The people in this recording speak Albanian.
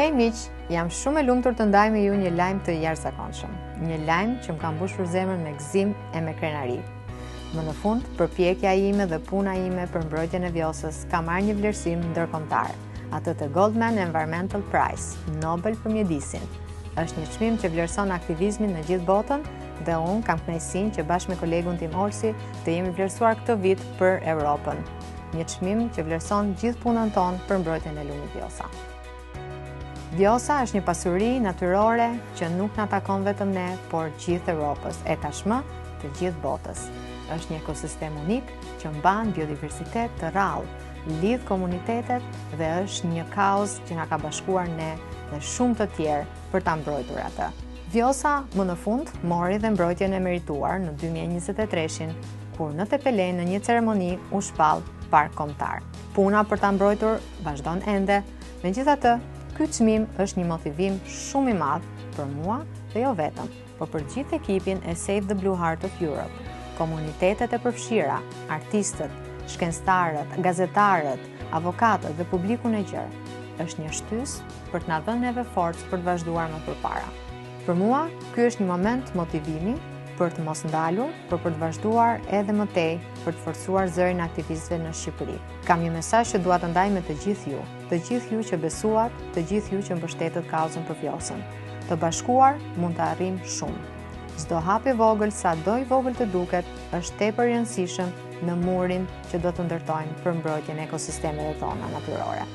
Hej miq, jam shumë e lumtur të ndaj me ju një lajm të jashtëzakonshëm. Një lajm që më ka mbushur zemrën me gëzim e me krenari. Më në fund, përpjekja ime dhe puna ime për mbrojtjen e Vjosës ka marrë një vlerësim ndërkombëtar, atë të Goldman Environmental Prize, Nobel për mjedisin. Është një çmim që vlerëson aktivizmin në gjithë botën dhe unë kam kënaqësinë që bashkë me kolegun tim Olsi të jemi vlerësuar këtë vit për Europën. Një çmim që vlerëson gjithë punën tonë për mbrojtjen e lumit Vjosa. Vjosa është një pasuri natyrore që nuk na takon vetëm ne, por gjithë Europës e tashmë të gjithë botës. Është një ekosistem unik që mban biodiversitet të rrallë, lidh komunitetet dhe është një kauzë që na ka bashkuar ne dhe shumë të tjerë për ta mbrojtur atë. Vjosa më në fund mori dhe mbrojtjen e merituar në 2023-shin, kur në Tepelen në një ceremoni u shpall park kombëtar. Puna për ta mbrojtur vazhdon ende, megjithatë, ky çmim është një motivim shumë i madh për mua dhe jo vetëm, por për gjithë ekipin e Save the Blue Heart of Europe, komunitetet e përfshira, artistët, shkencëtarët, gazetarët, avokatët dhe publikun e gjerë. Është një shtys për të na dhënë neve forcë për të vazhduar më përpara. Për mua, ky është një moment motivimi për të mos ndalur, por për të vazhduar edhe më tej për të forcuar zërin e aktivistëve në Shqipëri. Kam një mesazh që dua të ndaj me të gjithë ju që besuat, të gjithë ju që mbështetet kauzën për Vjosën. Të bashkuar mund të arrijmë shumë. Çdo hap i vogël, sado i vogël të duket, është tepër i rëndësishëm në murin që do të ndërtojmë për mbrojtjen e ekosistemeve tona natyrore.